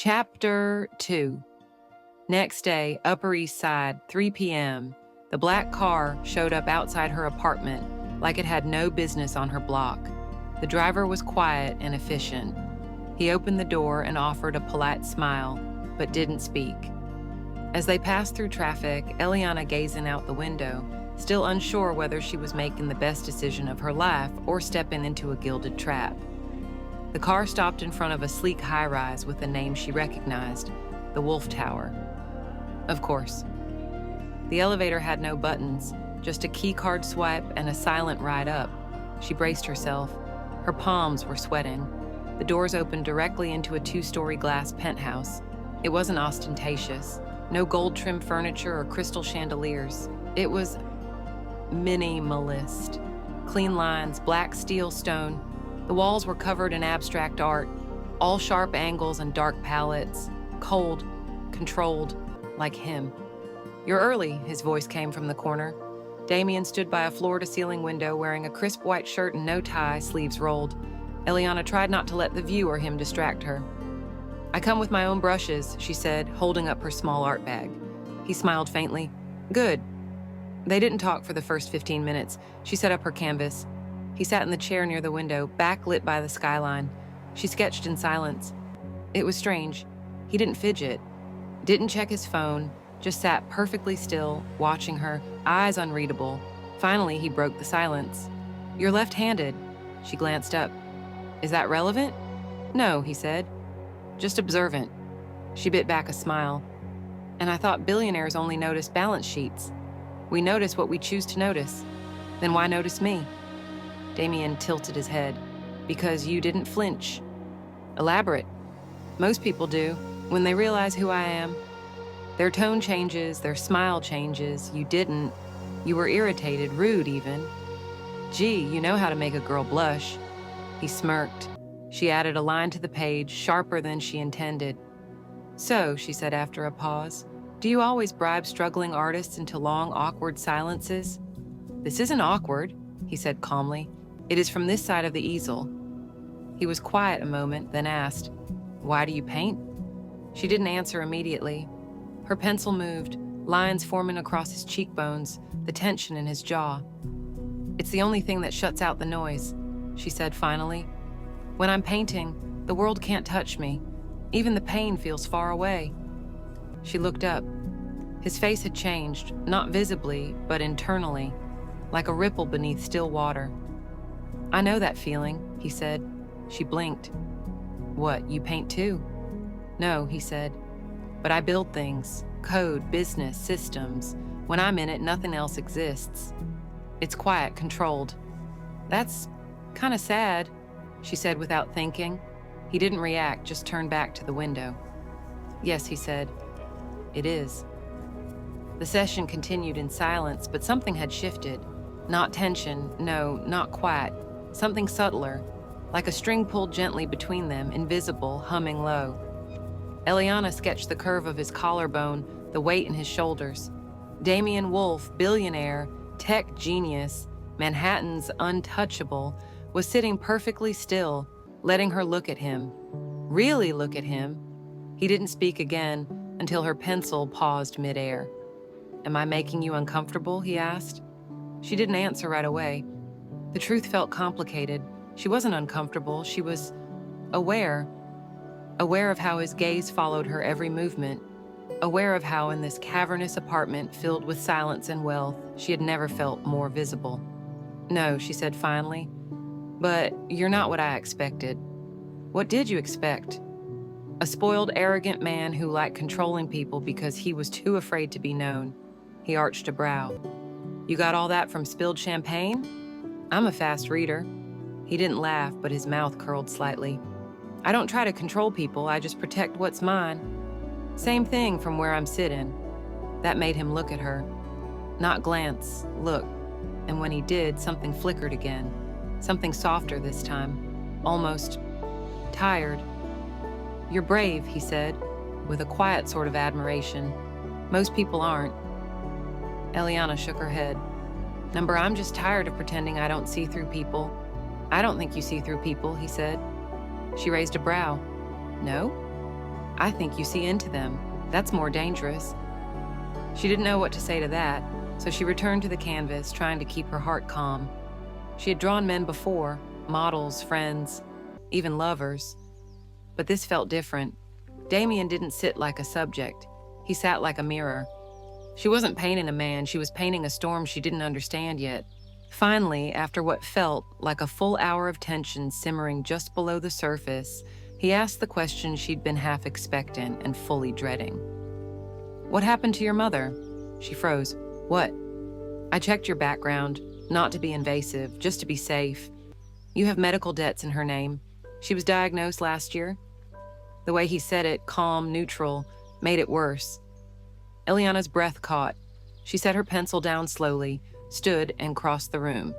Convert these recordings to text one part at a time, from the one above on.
Chapter 2. Next day, Upper East Side, 3 p.m. The black car showed up outside her apartment like it had no business on her block. The driver was quiet and efficient. He opened the door and offered a polite smile, but didn't speak. As they passed through traffic, Eliana gazing out the window, still unsure whether she was making the best decision of her life or stepping into a gilded trap. The car stopped in front of a sleek high-rise with a name she recognized, the Wolf Tower. Of course. The elevator had no buttons, just a key card swipe and a silent ride up. She braced herself. Her palms were sweating. The doors opened directly into a 2-story glass penthouse. It wasn't ostentatious. No gold-trimmed furniture or crystal chandeliers. It was minimalist. Clean lines, black steel stone. The walls were covered in abstract art, all sharp angles and dark palettes, cold, controlled, like him. "You're early," his voice came from the corner. Damian stood by a floor-to-ceiling window wearing a crisp white shirt and no tie, sleeves rolled. Eliana tried not to let the view or him distract her. "I come with my own brushes," she said, holding up her small art bag. He smiled faintly. "Good." They didn't talk for the first 15 minutes. She set up her canvas. He sat in the chair near the window, backlit by the skyline. She sketched in silence. It was strange. He didn't fidget, didn't check his phone, just sat perfectly still, watching her, eyes unreadable. Finally, he broke the silence. "You're left-handed." She glanced up. "Is that relevant?" "No," he said. "Just observant." She bit back a smile. "And I thought billionaires only noticed balance sheets. We notice what we choose to notice. Then why notice me?" Damian tilted his head. "Because you didn't flinch." "Elaborate." "Most people do, when they realize who I am. Their tone changes, their smile changes. You didn't. You were irritated, rude even. Gee, you know how to make a girl blush." He smirked. She added a line to the page, sharper than she intended. "So," she said after a pause, "do you always bribe struggling artists into long, awkward silences?" "This isn't awkward," he said calmly. "It is from this side of the easel." He was quiet a moment, then asked, "Why do you paint?" She didn't answer immediately. Her pencil moved, lines forming across his cheekbones, the tension in his jaw. "It's the only thing that shuts out the noise," she said finally. "When I'm painting, the world can't touch me. Even the pain feels far away." She looked up. His face had changed, not visibly, but internally, like a ripple beneath still water. "I know that feeling," he said. She blinked. "What, you paint too?" "No," he said. "But I build things, code, business, systems. When I'm in it, nothing else exists. It's quiet, controlled." "That's kind of sad," she said without thinking. He didn't react, just turned back to the window. "Yes," he said. "It is." The session continued in silence, but something had shifted. Not tension, no, not quiet. Something subtler, like a string pulled gently between them, invisible, humming low. Eliana sketched the curve of his collarbone, the weight in his shoulders. Damian Wolf, billionaire, tech genius, Manhattan's untouchable, was sitting perfectly still, letting her look at him. Really look at him. He didn't speak again until her pencil paused midair. "Am I making you uncomfortable?" he asked. She didn't answer right away. The truth felt complicated. She wasn't uncomfortable. She was aware. Aware of how his gaze followed her every movement. Aware of how in this cavernous apartment filled with silence and wealth, she had never felt more visible. "No," she said finally. "But you're not what I expected." "What did you expect?" "A spoiled, arrogant man who liked controlling people because he was too afraid to be known." He arched a brow. "You got all that from spilled champagne?" "I'm a fast reader." He didn't laugh, but his mouth curled slightly. "I don't try to control people, I just protect what's mine. Same thing from where I'm sitting." That made him look at her. Not glance, look. And when he did, something flickered again. Something softer this time. Almost tired. "You're brave," he said, with a quiet sort of admiration. "Most people aren't." Eliana shook her head. I'm just tired of pretending I don't see through people." "I don't think you see through people," he said. She raised a brow. "No?" I think you see into them. That's more dangerous. She didn't know what to say to that, so she returned to the canvas, trying to keep her heart calm. She had drawn men before, models, friends, even lovers. But this felt different. Damian didn't sit like a subject. He sat like a mirror. She wasn't painting a man, she was painting a storm she didn't understand yet. Finally, after what felt like a full hour of tension simmering just below the surface, he asked the question she'd been half expectant and fully dreading. "What happened to your mother?" She froze. "What?" "I checked your background, not to be invasive, just to be safe. You have medical debts in her name. She was diagnosed last year." The way he said it, calm, neutral, made it worse. Eliana's breath caught. She set her pencil down slowly, stood, and crossed the room.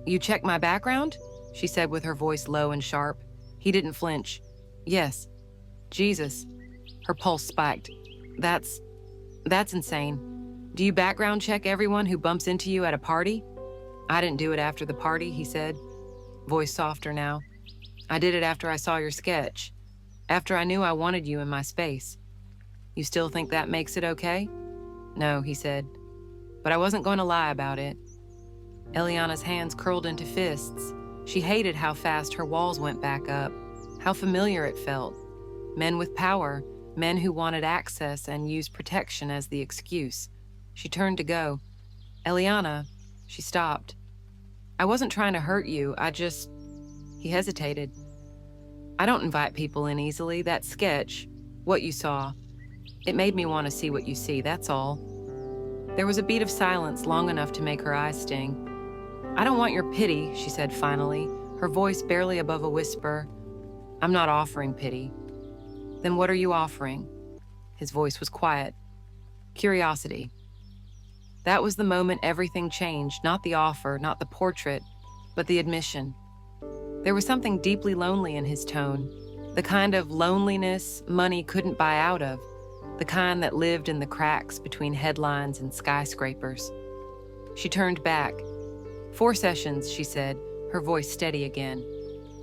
"You checked my background?" she said with her voice low and sharp. He didn't flinch. "Yes." "Jesus." Her pulse spiked. That's insane. Do you background check everyone who bumps into you at a party?" "I didn't do it after the party," he said, voice softer now. "I did it after I saw your sketch, after I knew I wanted you in my space." "You still think that makes it okay?" "No," he said, "but I wasn't going to lie about it." Eliana's hands curled into fists. She hated how fast her walls went back up, how familiar it felt. Men with power, men who wanted access and used protection as the excuse. She turned to go. "Eliana," she stopped. "I wasn't trying to hurt you, He hesitated. "I don't invite people in easily. That sketch, what you saw, it made me want to see what you see, that's all." There was a beat of silence long enough to make her eyes sting. "I don't want your pity," she said finally, her voice barely above a whisper. "I'm not offering pity." "Then what are you offering?" His voice was quiet. "Curiosity." That was the moment everything changed, not the offer, not the portrait, but the admission. There was something deeply lonely in his tone, the kind of loneliness money couldn't buy out of, the kind that lived in the cracks between headlines and skyscrapers. She turned back. "4 sessions," she said, her voice steady again.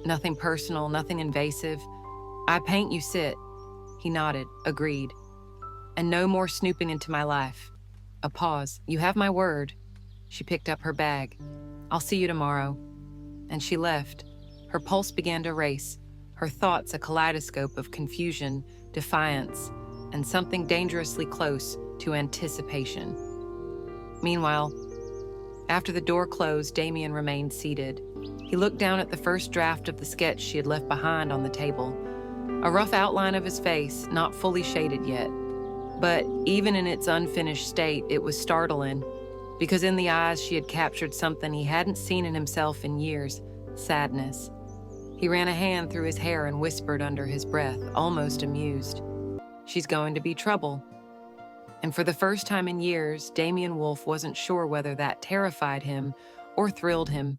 "Nothing personal, nothing invasive. I paint, you sit." He nodded, agreed. "And no more snooping into my life." A pause. "You have my word." She picked up her bag. "I'll see you tomorrow." And she left. Her pulse began to race, her thoughts a kaleidoscope of confusion, defiance, and something dangerously close to anticipation. Meanwhile, after the door closed, Damian remained seated. He looked down at the first draft of the sketch she had left behind on the table. A rough outline of his face, not fully shaded yet. But even in its unfinished state, it was startling, because in the eyes she had captured something he hadn't seen in himself in years: sadness. He ran a hand through his hair and whispered under his breath, almost amused, "She's going to be trouble." And for the first time in years, Damian Wolfe wasn't sure whether that terrified him or thrilled him.